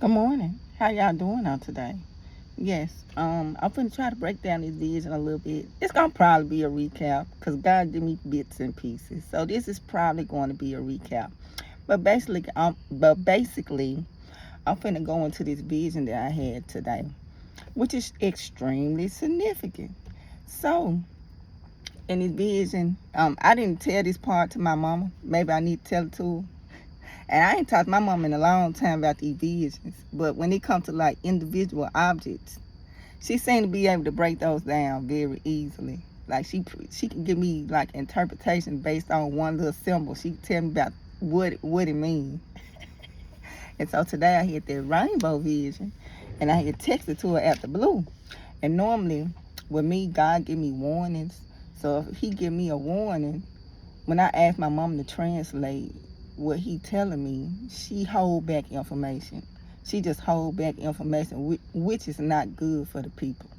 Good morning. How y'all doing on today? Yes, I'm gonna try to break down this vision a little bit. It's gonna probably be a recap because God give me bits and pieces. So this is probably going to be a recap. But basically, I'm finna go into this vision that I had today, which is extremely significant. So in this vision, I didn't tell this part to my mama. Maybe I need to tell it to her. And I ain't talked to my mom in a long time about these visions. But when it comes to like individual objects, she seemed to be able to break those down very easily. Like she can give me like interpretation based on one little symbol. She can tell me about what it means. And so today I had that rainbow vision, and I had texted to her after blue. And normally with me, God give me warnings. So if He give me a warning, when I ask my mom to translate what he telling me, she hold back information. She just hold back information, which is not good for the people.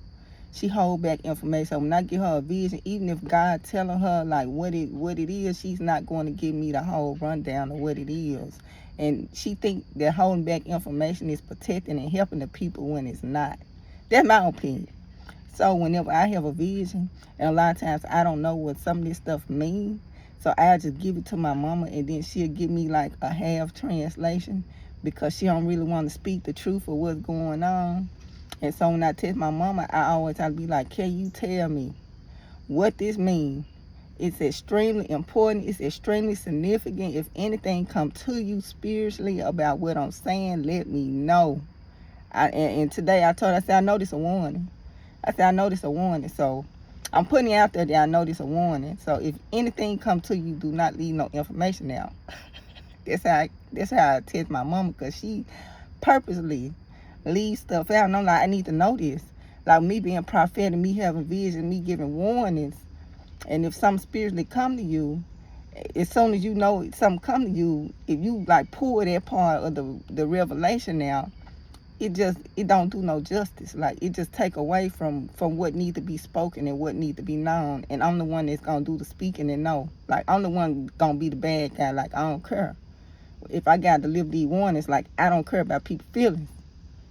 She hold back information. So when I give her a vision, even if God telling her like what it is, she's not going to give me the whole rundown of what it is. And she think that holding back information is protecting and helping the people when it's not. That's my opinion. So whenever I have a vision, and a lot of times I don't know what some of this stuff means, so I just give it to my mama, and then she'll give me like a half translation because she don't really want to speak the truth of what's going on. And so when I test my mama, I always have to be like, can you tell me what this means? It's extremely important. It's extremely significant. If anything come to you spiritually about what I'm saying, let me know. And today I told her, I said, I know this a warning. I said, I know this a warning. So I'm putting it out there that I know this a warning. So if anything come to you, do not leave no information out. That's how I test my mama, because she purposely leaves stuff out. And I'm like, I need to know this. Like me being prophetic, me having vision, me giving warnings. And if something spiritually come to you, as soon as you know something come to you, if you like pull that part of the revelation out, it don't do no justice. Like it just take away from what need to be spoken and what need to be known. And I'm the one that's gonna do the speaking and know. Like I'm the one gonna be the bad guy. Like I don't care if I gotta deliver these warnings. Like I don't care about people's feelings,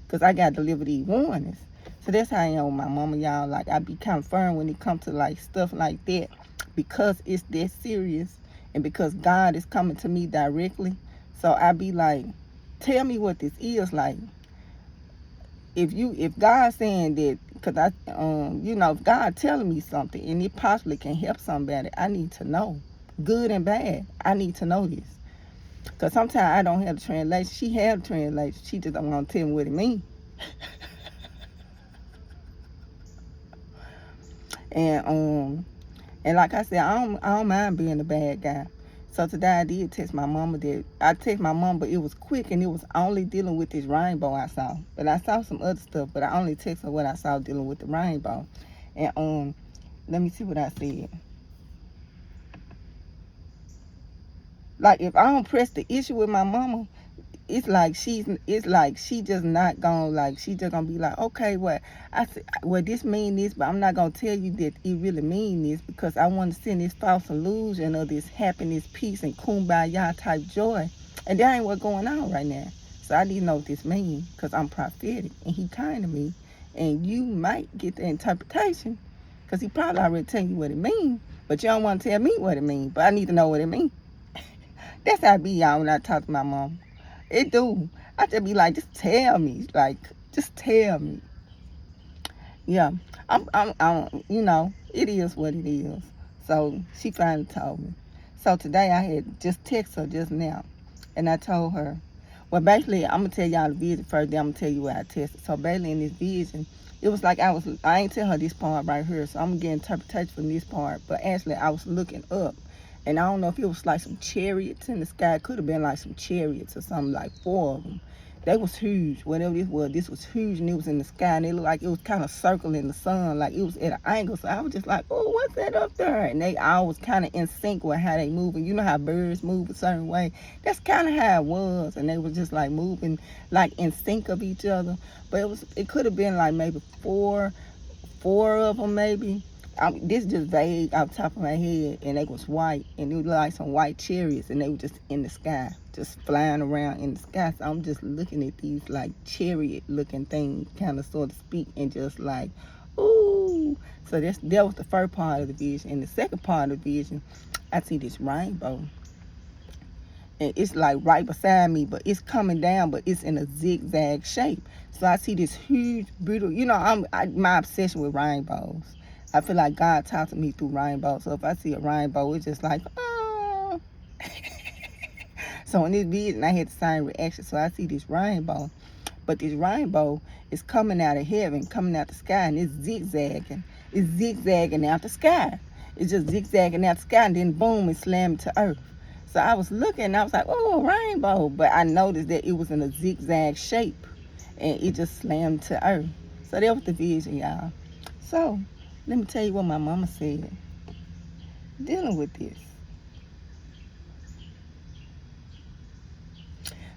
because I gotta deliver these warnings. So that's how I am with my mama, y'all. Like I be kind of firm when it comes to like stuff like that, because it's that serious, and because God is coming to me directly. So I be like, tell me what this is. Like if God's saying that, because if God telling me something and it possibly can help somebody, I need to know, good and bad. I need to know this, because sometimes I don't have the translation. She have the translation. She just don't want to tell me what it means. And like I said, I don't mind being the bad guy. So today I did text my mama that I text my mama, but it was quick and it was only dealing with this rainbow I saw. But I saw some other stuff, but I only text her what I saw dealing with the rainbow. And let me see what I said. Like if I don't press the issue with my mama, it's like she just not gonna, like she just gonna be like, okay, what I said, well, this mean this, but I'm not gonna tell you that it really mean this, because I want to send this false illusion of this happiness, peace, and kumbaya type joy, and that ain't what's going on right now. So I need to know what this mean, because I'm prophetic and he kind to me, and you might get the interpretation, because he probably already tell you what it mean, but you don't want to tell me what it mean, but I need to know what it mean. That's how I be, y'all, when I talk to my mom. It do. I just be like, just tell me. Like, just tell me. Yeah. It is what it is. So she finally told me. So today I had just text her just now. And I told her, well, basically, I'm going to tell y'all the vision first, then I'm going to tell you what I tested. So basically in this vision, it was like I ain't tell her this part right here. So I'm going to get interpretation from this part. But actually, I was looking up. And I don't know if it was like some chariots in the sky. It could have been like some chariots or something, like 4 of them. They was huge. Whatever this was huge, and it was in the sky, and it looked like it was kind of circling the sun, like it was at an angle. So I was just like, oh, what's that up there? And they all was kind of in sync with how they moving. You know how birds move a certain way? That's kind of how it was. And they was just like moving like in sync of each other. But it could have been like maybe four of them maybe. this just vague off the top of my head, and they was white, and it was like some white chariots, and they were just in the sky, just flying around in the sky. So I'm just looking at these like chariot looking things, kind of so to speak, and just like, ooh. So that was the first part of the vision. And the second part of the vision, I see this rainbow, and it's like right beside me, but it's coming down, but it's in a zigzag shape. So I see this huge, beautiful, my obsession with rainbows. I feel like God talks to me through rainbows. So if I see a rainbow, it's just like, oh. So in this vision, I had the same reaction. So I see this rainbow, but this rainbow is coming out of heaven, coming out the sky, and it's zigzagging. It's zigzagging out the sky. It's just zigzagging out the sky, and then boom, it slammed to earth. So I was looking, and I was like, oh, rainbow. But I noticed that it was in a zigzag shape, and it just slammed to earth. So that was the vision, y'all. So let me tell you what my mama said dealing with this.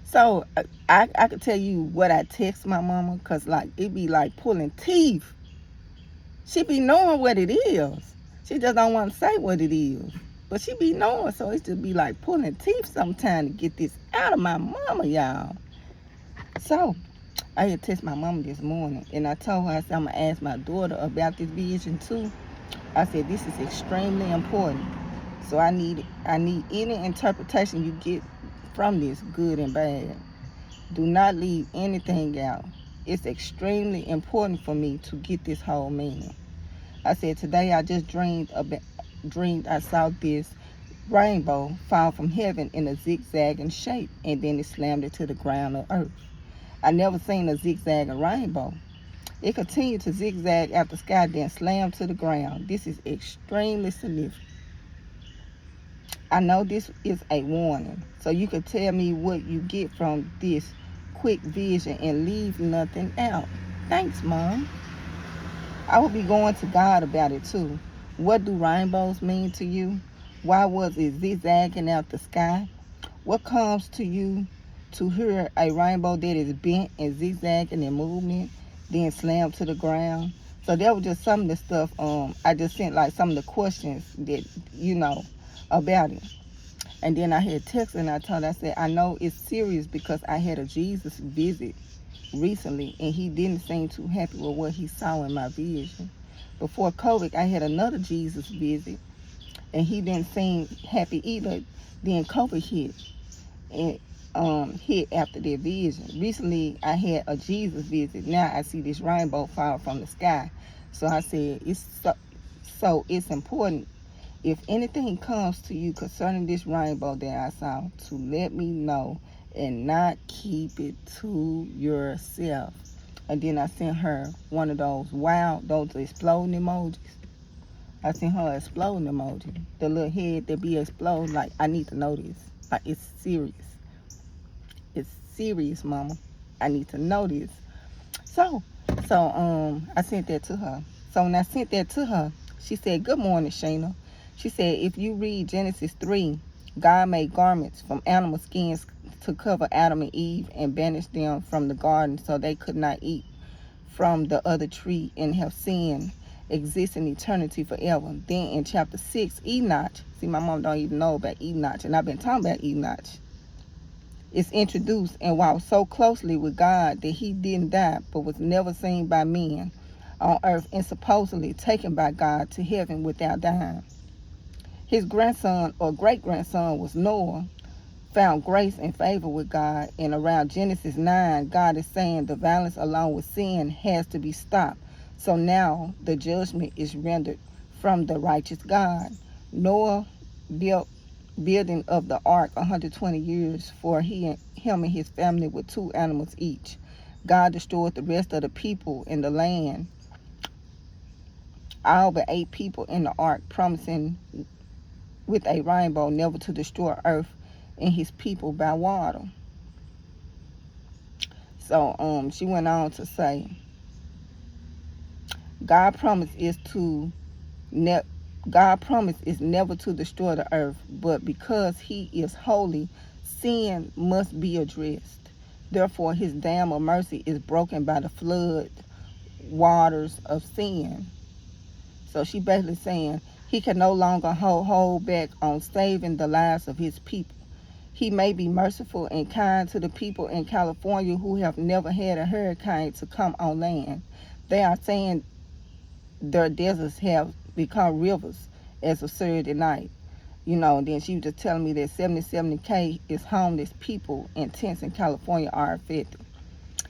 So I could tell you what I text my mama, because like it be like pulling teeth. She be knowing what it is. She just don't want to say what it is. But she be knowing, so it just be like pulling teeth sometimes to get this out of my mama, y'all. So I had text my mama this morning, and I told her, I said, I'm going to ask my daughter about this vision too. I said, this is extremely important. So I need any interpretation you get from this, good and bad. Do not leave anything out. It's extremely important for me to get this whole meaning. I said, today I just dreamed I saw this rainbow fall from heaven in a zigzagging shape, and then it slammed it to the ground of earth. I never seen a zigzagging rainbow. It continued to zigzag out the sky, then slam to the ground. This is extremely significant. I know this is a warning, so you can tell me what you get from this quick vision and leave nothing out. Thanks, Mom. I will be going to God about it too. What do rainbows mean to you? Why was it zigzagging out the sky? What comes to you to hear a rainbow that is bent and zigzagging in movement, then slammed to the ground? So that was just some of the stuff. I just sent like some of the questions that about it. And then I had text, and I told her, I said, I know it's serious because I had a Jesus visit recently, and he didn't seem too happy with what he saw in my vision. Before COVID, I had another Jesus visit, and he didn't seem happy either. Then COVID hit, and hit after their vision. Recently, I had a Jesus visit. Now I see this rainbow fall from the sky. So I said, so it's important. If anything comes to you concerning this rainbow that I saw, to let me know and not keep it to yourself. And then I sent her one of those those exploding emojis. I sent her an exploding emoji. The little head that be exploding, like, I need to know this. Like, it's serious. It's serious, Mama. I need to know this. So I sent that to her. So when I sent that to her, she said, good morning, Shayna. She said, if you read Genesis 3, God made garments from animal skins to cover Adam and Eve and banished them from the garden so they could not eat from the other tree and have sin exist in eternity forever. Then in chapter 6, Enoch, see, my mom don't even know about Enoch, and I've been talking about Enoch. It's introduced and walked so closely with God that he didn't die but was never seen by men on earth and supposedly taken by God to heaven without dying. His grandson or great-grandson was Noah, found grace and favor with God. And around Genesis 9, God is saying the violence along with sin has to be stopped. So now the judgment is rendered from the righteous God. Noah building of the ark 120 years for him and his family with 2 animals each. God destroyed the rest of the people in the land, all but 8 people in the ark, promising with a rainbow never to destroy earth and his people by water. So she went on to say, God promise is never to destroy the earth, but because he is holy, sin must be addressed. Therefore his dam of mercy is broken by the flood waters of sin. So she basically saying he can no longer hold back on saving the lives of his people. He may be merciful and kind to the people in California who have never had a hurricane to come on land. They are saying their deserts have become rivers as of Saturday night. And then she was just telling me that 70K is homeless people in tents in California are affected.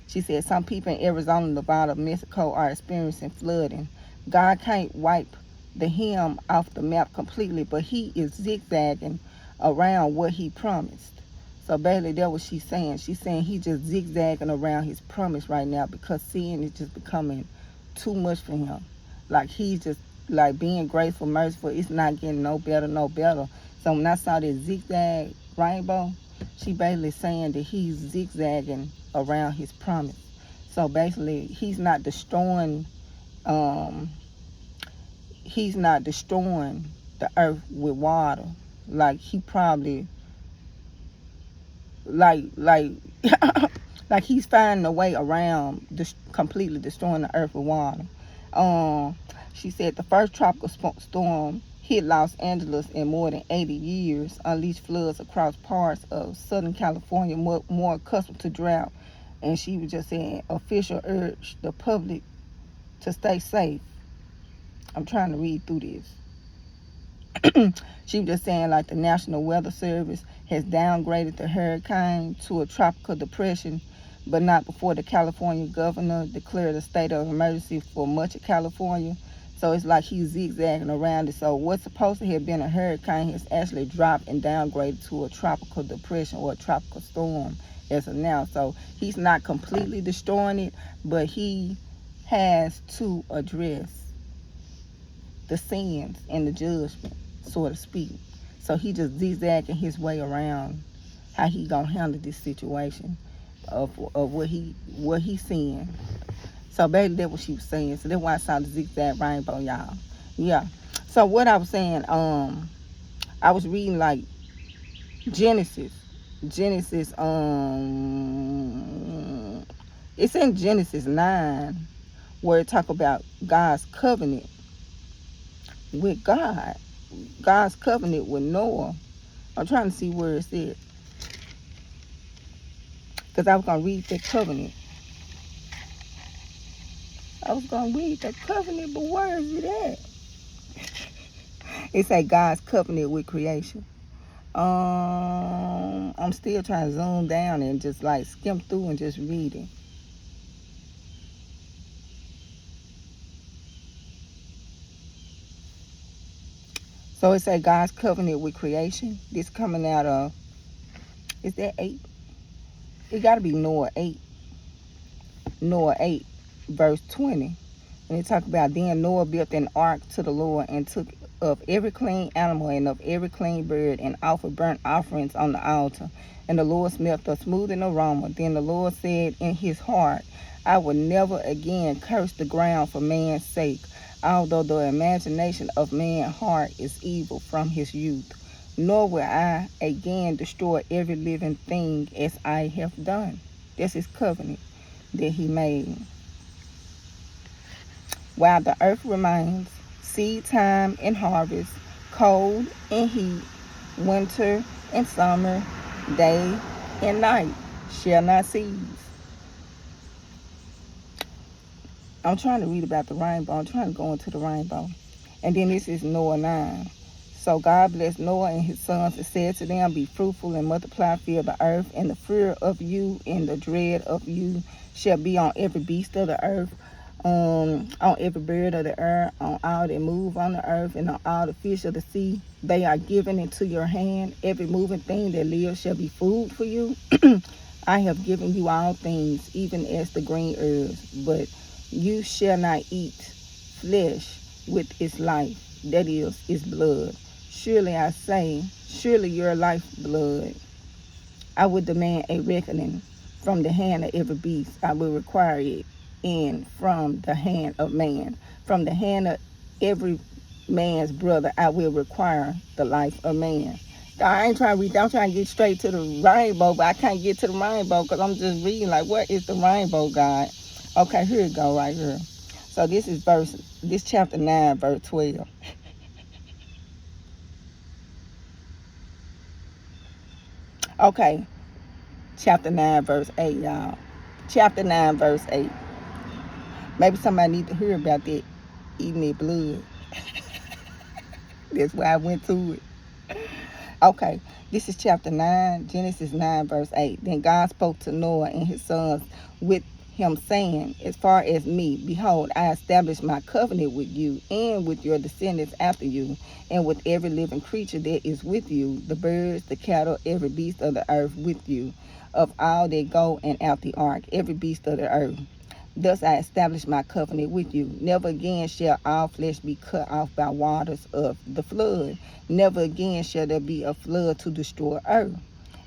She said some people in Arizona, Nevada, Mexico are experiencing flooding. God can't wipe the him off the map completely, but he is zigzagging around what he promised. So basically that's what she's saying. She's saying he just zigzagging around his promise right now because sin is just becoming too much for him. Like he's just like being grateful, merciful. It's not getting no better, no better. So when I saw this zigzag rainbow, she basically saying that he's zigzagging around his promise. So basically he's not destroying the earth with water like he probably like like he's finding a way around completely destroying the earth with water. She said the first tropical storm hit Los Angeles in more than 80 years, unleashed floods across parts of Southern California more accustomed to drought. And she was just saying official urged the public to stay safe. I'm trying to read through this. She was just saying like the National Weather Service has downgraded the hurricane to a tropical depression, but not before the California governor declared a state of emergency for much of California. So it's like he's zigzagging around it. So what's supposed to have been a hurricane has actually dropped and downgraded to a tropical depression or a tropical storm as of now. So he's not completely destroying it, but he has to address the sins and the judgment, so to speak. So he just zigzagging his way around how he gonna handle this situation of what he's seeing. So basically that's what she was saying. So that's why I saw the zigzag rainbow, y'all. Yeah. So what I was saying, I was reading like Genesis, it's in Genesis 9 where it talk about God's covenant with God's covenant with Noah. I'm trying to see where it's at, because I was going to read that covenant. But where is it at? It say God's covenant with creation. I'm still trying to zoom down and just like skim through and just read it. So it say God's covenant with creation. This coming out of, is that 8? It got to be Noah 8. Noah 8, verse 20. And it talk about, then Noah built an ark to the Lord and took of every clean animal and of every clean bird and offered burnt offerings on the altar. And the Lord smelled a smoothing aroma. Then the Lord said in his heart, I will never again curse the ground for man's sake, although the imagination of man's heart is evil from his youth. Nor will I again destroy every living thing as I have done. That's his covenant that he made. While the earth remains, seed time and harvest, cold and heat, winter and summer, day and night shall not cease. I'm trying to read about the rainbow. I'm trying to go into the rainbow. And then this is Noah 9. So God blessed Noah and his sons and said to them, be fruitful and multiply, fill the earth, and the fear of you and the dread of you shall be on every beast of the earth, on every bird of the air, on all that move on the earth, and on all the fish of the sea. They are given into your hand. Every moving thing that lives shall be food for you. I have given you all things, even as the green herbs, but you shall not eat flesh with its life, that is, its blood. Surely I say, surely your life blood. I will demand a reckoning from the hand of every beast. I will require it, and from the hand of man. From the hand of every man's brother, I will require the life of man. I ain't trying to read, I'm trying to get straight to the rainbow, but I can't get to the rainbow because I'm just reading like, what is the rainbow, God? Okay, here it go right here. So this chapter 9, verse 12. Okay, chapter 9, verse 8, y'all. Chapter 9, verse 8. Maybe somebody need to hear about that eating their blood. That's why I went to it. Okay, this is chapter 9, Genesis 9, verse 8. Then God spoke to Noah and his sons with him, saying, as far as me, behold, I establish my covenant with you and with your descendants after you, and with every living creature that is with you, the birds, the cattle, every beast of the earth with you, of all that go and out the ark, every beast of the earth. Thus I establish my covenant with you. Never again shall all flesh be cut off by waters of the flood. Never again shall there be a flood to destroy earth.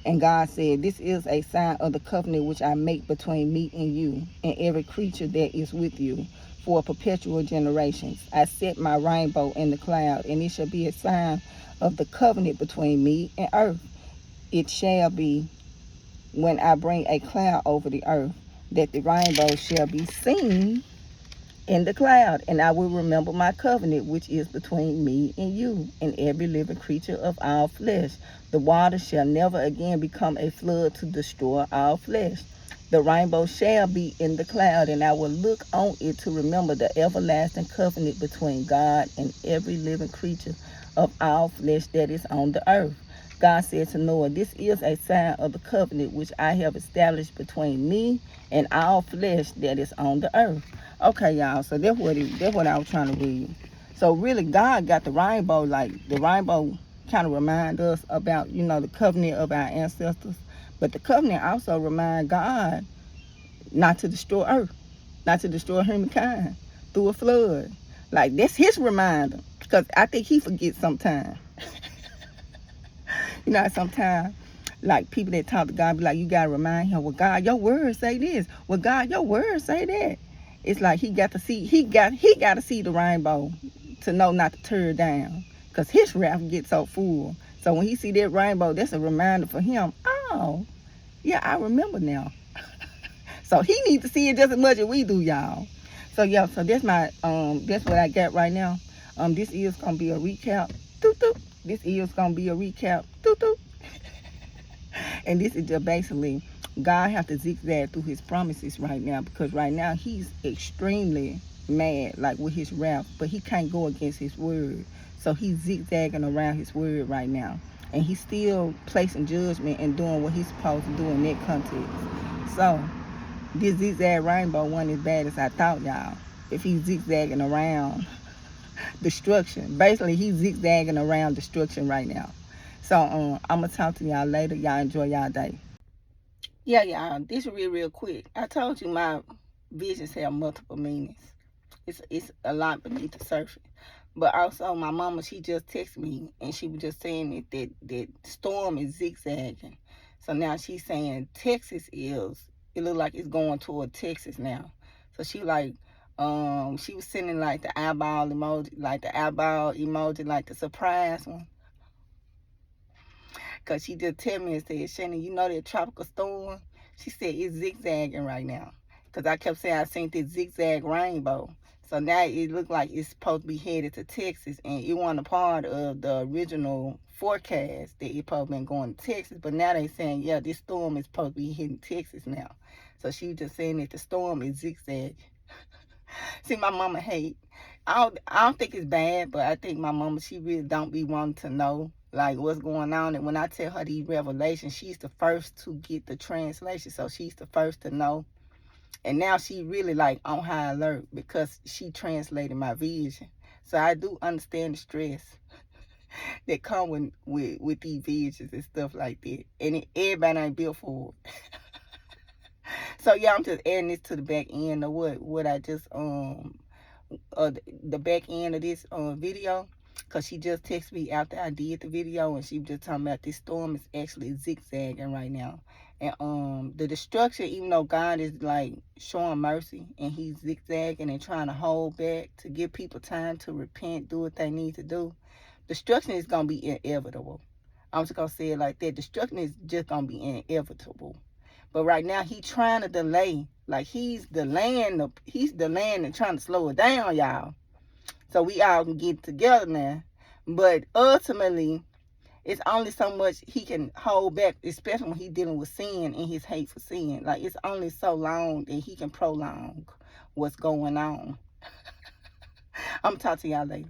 And God said, this is a sign of the covenant which I make between me and you and every creature that is with you for perpetual generations. I set my rainbow in the cloud, and it shall be a sign of the covenant between me and earth. It shall be when I bring a cloud over the earth, that the rainbow shall be seen in the cloud, and I will remember my covenant which is between me and you and every living creature of all flesh. The water shall never again become a flood to destroy all flesh. The rainbow shall be in the cloud, and I will look on it to remember the everlasting covenant between God and every living creature of all flesh that is on the earth. God said to Noah, this is a sign of the covenant which I have established between me and all flesh that is on the earth. Okay, y'all, so that's what I was trying to read. So really, God got the rainbow, like the rainbow kind of remind us about, the covenant of our ancestors. But the covenant also remind God not to destroy earth, not to destroy humankind through a flood. Like, that's his reminder, because I think he forgets sometimes. Sometimes, like, people that talk to God be like, you got to remind him, well, God, your word say this. Well, God, your word say that. It's like he got to see the rainbow to know not to tear it down, because his wrath gets so full. So when he see that rainbow, that's a reminder for him. Oh, yeah, I remember now. So he needs to see it just as much as we do, y'all. So yeah, so that's what I got right now. This is gonna be a recap. Doot, doot. This is gonna be a recap. Doot, doot. And this is just basically God have to zigzag through his promises right now, because right now he's extremely mad, like with his wrath, but he can't go against his word. So he's zigzagging around his word right now. And he's still placing judgment and doing what he's supposed to do in that context. So this zigzag rainbow wasn't as bad as I thought, y'all. If he's zigzagging around destruction. Basically, he's zigzagging around destruction right now. So I'm going to talk to y'all later. Y'all enjoy y'all day. Yeah, y'all, this real quick. I told you my visions have multiple meanings. It's a lot beneath the surface. But also, my mama, she just texted me, and she was just saying that storm is zigzagging. So now she's saying it look like it's going toward Texas now. So she like, she was sending like the eyeball emoji, like the surprise one. Because she just tell me and said, Shannon, you know that tropical storm? She said it's zigzagging right now. Because I kept saying I seen this zigzag rainbow. So now it looked like it's supposed to be headed to Texas. And it wasn't a part of the original forecast that it probably been going to Texas. But now they saying, yeah, this storm is supposed to be hitting Texas now. So she was just saying that the storm is zigzag. See, my mama hate. I don't think it's bad, but I think my mama, she really don't be wanting to know like what's going on. And when I tell her these revelations, she's the first to get the translation, so she's the first to know. And now she really like on high alert because she translated my vision. So I do understand the stress that come with these visions and stuff like that. And everybody ain't built for it. So yeah, I'm just adding this to the back end of what I just the back end of this video, because she just texted me after I did the video, and she was just talking about this storm is actually zigzagging right now. And the destruction, even though God is like showing mercy and he's zigzagging and trying to hold back to give people time to repent, do what they need to do, destruction is gonna be inevitable. I'm just gonna say it like that. Destruction is just gonna be inevitable. But right now, he's trying to delay Like he's the land and trying to slow it down, y'all. So we all can get together now. But ultimately, it's only so much he can hold back, especially when he's dealing with sin and his hate for sin. Like it's only so long that he can prolong what's going on. I'm talking to y'all later.